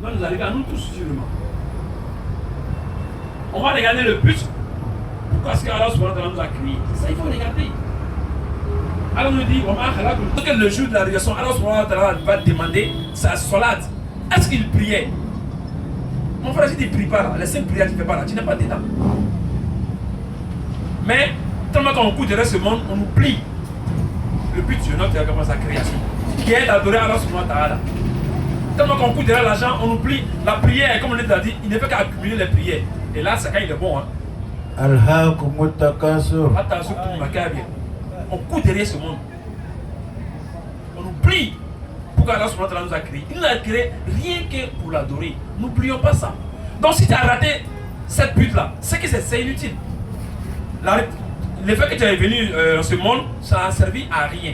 Il va nous arriver à nous tous sûrement. On va regarder le but. Pourquoi est-ce qu'Allah subhanahu wa ta'ala nous a créés? C'est ça qu'il faut regarder. Allah nous dit, que le jour de la résurrection, Allah subhanahu wa ta'ala va demander sa salat. Est-ce qu'il priait? Mon frère, si tu ne pries pas là, les 5 prières, tu ne fais pas là, tu n'es pas dedans. Mais, tellement qu'on court derrière ce monde, on oublie le but de notre sa création, qui est d'adorer Allah subhanahu wa ta'ala. Tellement qu'on court derrière l'argent, on oublie la prière, comme on l'a dit, il ne fait qu'accumuler les prières. Et là, c'est quand il est bon. Hein. On court derrière ce monde. On oublie pourquoi Allah subhanahu wa ta'ala nous a créé. Il nous a créé rien que pour l'adorer. N'oublions pas ça. Donc si tu as raté cette but-là, c'est que c'est inutile. Le fait que tu es venu dans ce monde, ça n'a servi à rien.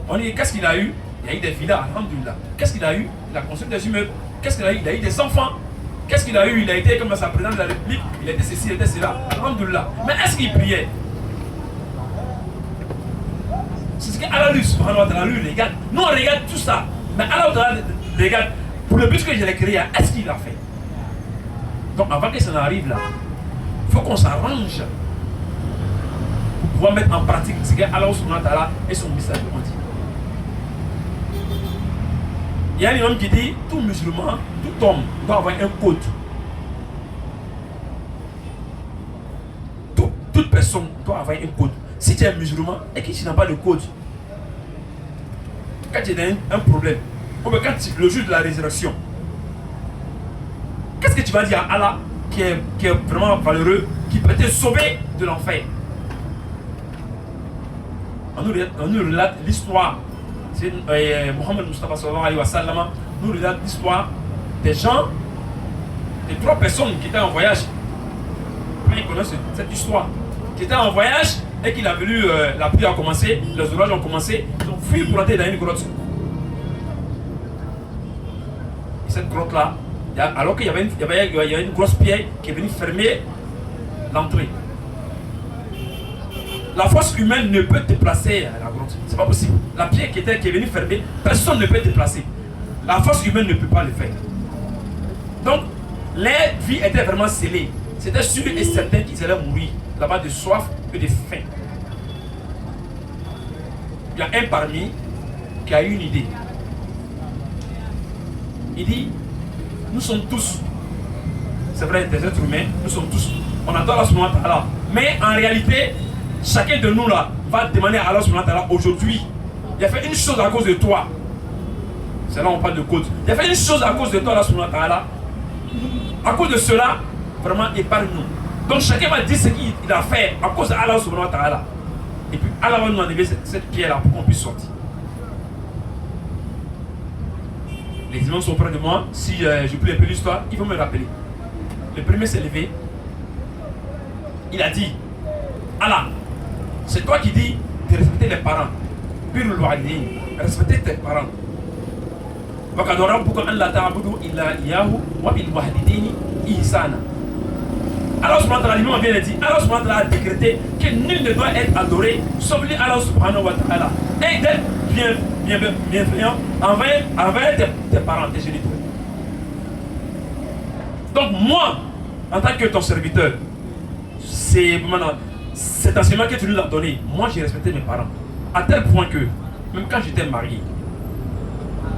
On dit, qu'est-ce qu'il a eu? Il a eu des villas, alhamdoulilah. Qu'est-ce qu'il a eu? Il a construit des immeubles. Qu'est-ce qu'il a eu? Il a eu des enfants. Qu'est-ce qu'il a eu? Il a été comme sa présidente de la République. Il a été ceci, il a été cela. Alhamdoulilah. Mais est-ce qu'il priait? C'est ce qu'Allah lui, subhanahu wa ta'ala, lui regarde. Nous on regarde tout ça. Mais Allah regarde, pour le but que je l'ai créé, est-ce qu'il l'a fait? Donc avant que ça n'arrive là, il faut qu'on s'arrange pour pouvoir mettre en pratique ce qu'Allah subhanahu wa ta'ala et son message ont dit. Il y a un imam qui dit, tout musulman, tout homme doit avoir un code. Toute personne doit avoir un code. Si tu es musulman et que tu n'as pas de code, quand tu as un problème, ou bien le jour de la résurrection, qu'est-ce que tu vas dire à Allah qui est vraiment valeureux, qui peut te sauver de l'enfer? On nous relate l'histoire. C'est Mohammed Mustafa sallallahu alayhi wa sallam nous relate l'histoire des gens, des 3 personnes qui étaient en voyage. Ils connaissent cette histoire. Qui étaient en voyage et qu'il a voulu, la pluie a commencé, les orages ont commencé, ils ont fui pour entrer dans une grotte. Et cette grotte-là, alors qu'il y avait une grosse pierre qui est venue fermer l'entrée. La force humaine ne peut déplacer la grotte. C'est pas possible. La pierre qui est venue fermer, personne ne peut déplacer. La force humaine ne peut pas le faire. Donc, les vies étaient vraiment scellées. C'était sûr et certain qu'ils allaient mourir là-bas de soif et de faim. Il y a un parmi qui a eu une idée. Il dit, nous sommes tous, c'est vrai, des êtres humains, nous sommes tous, on adore Allah subhanahu wa ta'ala. Mais en réalité, chacun de nous là va demander à Allah subhanahu wa ta'ala aujourd'hui, il a fait une chose à cause de toi. C'est là on parle de cause. Il a fait une chose à cause de toi, Allah subhanahu wa ta'ala. À cause de cela, vraiment épargne-nous. Donc chacun va dire ce qu'il a fait à cause d'Allah subhanahu wa ta'ala. Et puis Allah va nous enlever cette pierre là pour qu'on puisse sortir. Les imams sont près de moi. Si je peux un peu l'histoire, ils vont me rappeler. Le premier s'est levé. Il a dit, Allah, c'est toi qui dis de respecter les parents. Respecter tes parents. Allah subhanahu wa ta'ala lui-même vient de dire, Allah subhanahu wa ta'ala a décrété que nul ne doit être adoré sauf lui Allah subhanahu wa ta'ala. Et d'être bienveillant envers tes parents, tes géniteurs. Donc moi, en tant que ton serviteur, cet enseignement que tu nous as donné, moi j'ai respecté mes parents. À tel point que, même quand j'étais marié,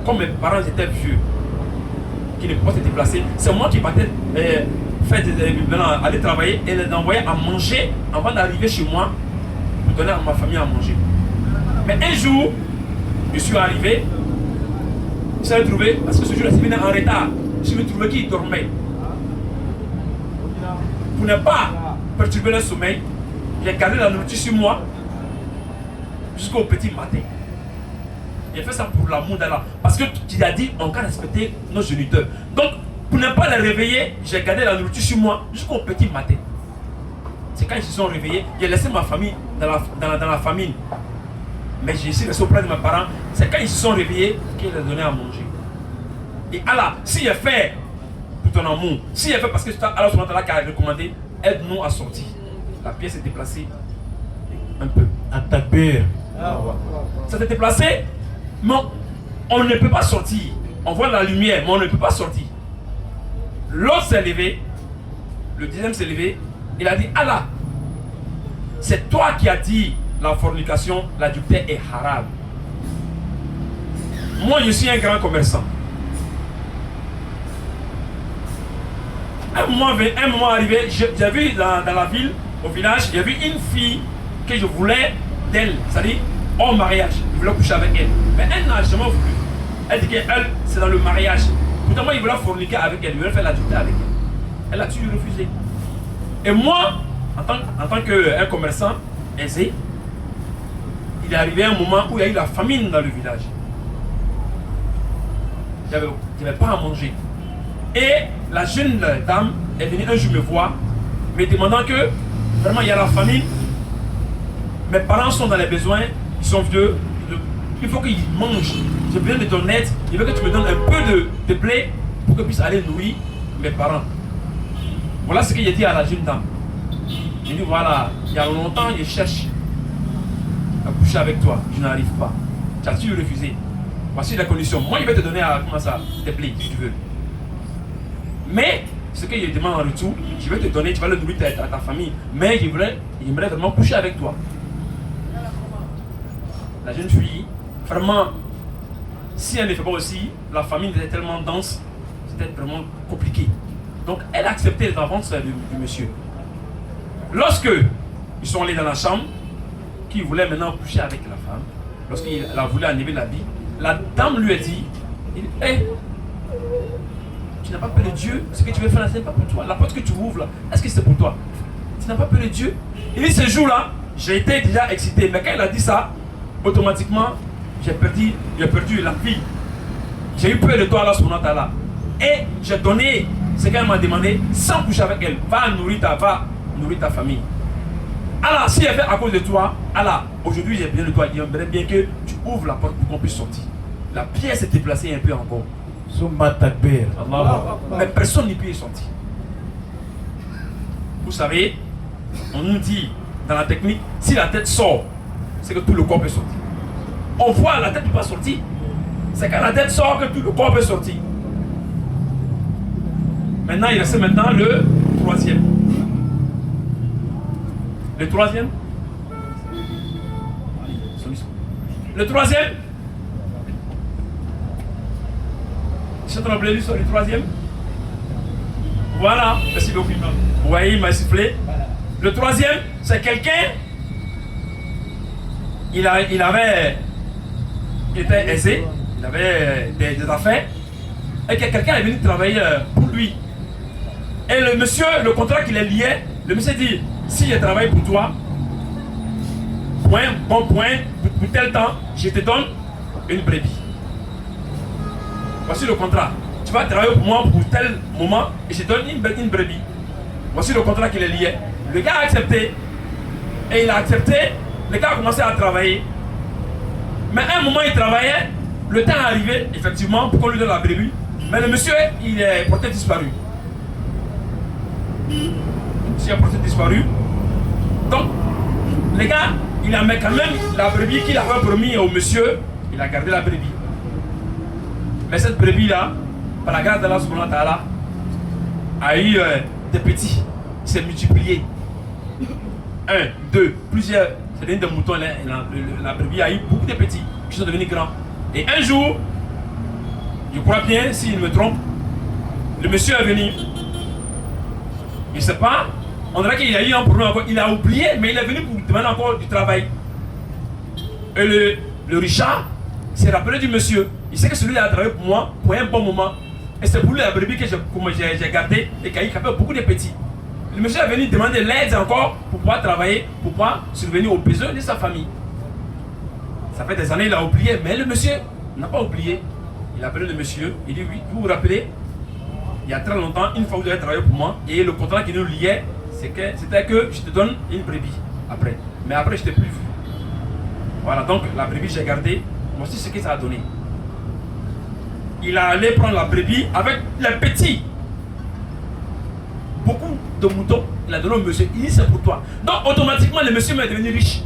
comme mes parents étaient vieux, qui ne pouvaient pas se déplacer, c'est moi qui partais aller travailler et les envoyer à manger avant d'arriver chez moi pour donner à ma famille à manger. Mais un jour, je suis arrivé, je suis retrouvé, parce que ce jour-là, je venais en retard, je suis retrouvé qu'ils dormaient. Pour ne pas perturber leur sommeil, j'ai gardé la nourriture sur moi jusqu'au petit matin. J'ai fait ça pour l'amour d'Allah. Parce que tu as dit, on doit respecter nos géniteurs. Donc, pour ne pas les réveiller, j'ai gardé la nourriture sur moi jusqu'au petit matin. C'est quand ils se sont réveillés, j'ai laissé ma famille dans la famine. Mais j'ai essayé de rester auprès de mes parents. C'est quand ils se sont réveillés qu'il les a donné à manger. Et Allah, s'il est fait pour ton amour, s'il est fait parce que c'est Allah subhanahu wa ta'ala qui a recommandé, aide-nous à sortir. La pièce s'est déplacée un peu. À takbir. Ça s'est déplacé, mais on ne peut pas sortir. On voit la lumière, mais on ne peut pas sortir. L'autre s'est levé, le deuxième s'est levé, il a dit, Allah, c'est toi qui as dit la fornication, l'adultère est haram. Moi, je suis un grand commerçant. Un moment arrivé, j'ai vu dans la ville, au village, j'ai vu une fille que je voulais d'elle, c'est-à-dire en mariage. Je voulais coucher avec elle. Mais elle n'a jamais voulu. Elle dit qu'elle, c'est dans le mariage. Pourtant, moi, il voulait forniquer avec elle, il voulait faire l'adultère avec elle. Elle a toujours refusé. Et moi, en tant qu'un commerçant aisé, il est arrivé un moment où il y a eu la famine dans le village. Il n'y avait pas à manger. Et la jeune dame est venue un jour me voir, me demandant que vraiment il y a la famine, mes parents sont dans les besoins, ils sont vieux, il faut qu'ils mangent. J'ai besoin de ton aide, il veut que tu me donnes un peu de blé pour que je puisse aller nourrir mes parents. Voilà ce que j'ai dit à la jeune dame. J'ai dit voilà, il y a longtemps je cherche à coucher avec toi, je n'arrive pas. Tu as toujours refusé. Voici la condition. Moi, il va te donner comment ça, des blés, si tu veux. Mais, ce que je demande en retour, je vais te donner, tu vas le nourrir à ta famille. Mais j'aimerais vraiment coucher avec toi. La jeune fille, vraiment, si elle ne fait pas aussi, la famille était tellement dense, c'était vraiment compliqué. Donc, elle a accepté les avances du monsieur. Lorsque ils sont allés dans la chambre, qu'il voulait maintenant coucher avec la femme, lorsqu'il a voulu enlever la vie, la dame lui a dit, hey, tu n'as pas peur de Dieu, ce que tu veux faire là, ce n'est pas pour toi. La porte que tu ouvres là, est-ce que c'est pour toi? Tu n'as pas peur de Dieu? Il dit, ce jour-là, j'ai été déjà excité, mais quand il a dit ça, automatiquement, j'ai perdu la vie. J'ai eu peur de toi là, ce moment-là. Et j'ai donné ce qu'elle m'a demandé, sans coucher avec elle. Va nourrir ta famille. Allah, si elle fait à cause de toi, Allah, aujourd'hui j'ai besoin de toi. Il aimerait bien que tu ouvres la porte pour qu'on puisse sortir. La pierre s'est déplacée un peu encore. Mais personne n'y peut sortir. Vous savez, on nous dit dans la technique, si la tête sort, c'est que tout le corps peut sortir. On voit la tête ne peut pas sortir. C'est quand la tête sort que tout le corps peut sortir. Maintenant, il reste maintenant le troisième. Le troisième. Le troisième. Je suis tremblé sur le troisième. Voilà. Merci beaucoup. Vous voyez, il m'a sifflé. Le troisième, c'est quelqu'un. Il était aisé. Il avait des affaires. Et que quelqu'un est venu travailler pour lui. Et le monsieur, le contrat qu'il est lié, le monsieur dit, si je travaille pour toi, bon point, pour tel temps, je te donne une brebis. Voici le contrat. Tu vas travailler pour moi pour tel moment et je te donne une brebis. Voici le contrat qu'il est lié. Le gars a accepté. Et il a accepté. Le gars a commencé à travailler. Mais à un moment, il travaillait. Le temps est arrivé, effectivement, pour qu'on lui donne la brebis. Mais le monsieur, il est porté disparu. Il est porté disparu. Donc, le gars, il a mis quand même la brebis qu'il avait promis au monsieur. Il a gardé la brebis. Mais cette brebis-là, par la grâce d'Allah subhanahu wa ta'ala, a eu des petits. Il s'est multiplié. 1, 2, plusieurs. C'est des moutons. La brebis a eu beaucoup de petits qui sont devenus grands. Et un jour, je crois bien, s'il me trompe, le monsieur est venu. Il ne sait pas. On dirait qu'il a eu un problème encore. Il a oublié, mais il est venu pour demander encore du travail. Et le Richard s'est rappelé du monsieur. Il sait que celui-là a travaillé pour moi pour un bon moment. Et c'est pour lui la brebis que j'ai gardé et qui a fait beaucoup de petits. Le monsieur est venu demander l'aide encore pour pouvoir travailler, pour pouvoir survenir aux besoins de sa famille. Ça fait des années qu'il a oublié, mais le monsieur n'a pas oublié. Il a appelé le monsieur, il dit oui, vous vous rappelez, il y a très longtemps, une fois vous avez travaillé pour moi, et le contrat qui nous liait, c'était que je te donne une brebis après. Mais après, je ne t'ai plus vu. Voilà, donc la brebis, j'ai gardé. Voici ce que ça a donné. Il a allé prendre la brebis avec les petits. Beaucoup de moutons. Il a donné au monsieur. Il dit c'est pour toi. Donc automatiquement, le monsieur est devenu riche.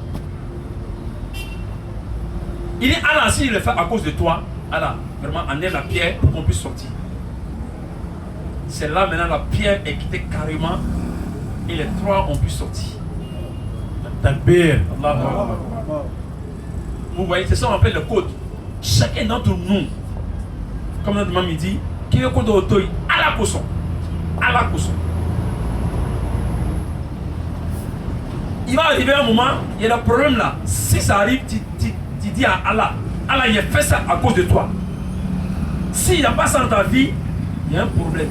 Il dit Allah, s'il le fait à cause de toi, Allah, vraiment enlève la pierre pour qu'on puisse sortir. C'est là maintenant la pierre est quittée carrément et les trois ont pu sortir. Takbir. Vous voyez, c'est ça qu'on appelle le code. Chacun d'entre nous, comme notre maman dit, qui est le code auto, à la poisson. À la poisson. Il va arriver un moment, il y a un problème là. Si ça arrive, tu dis à Allah, Allah, il a fait ça à cause de toi. S'il n'y a pas ça dans ta vie, il y a un problème.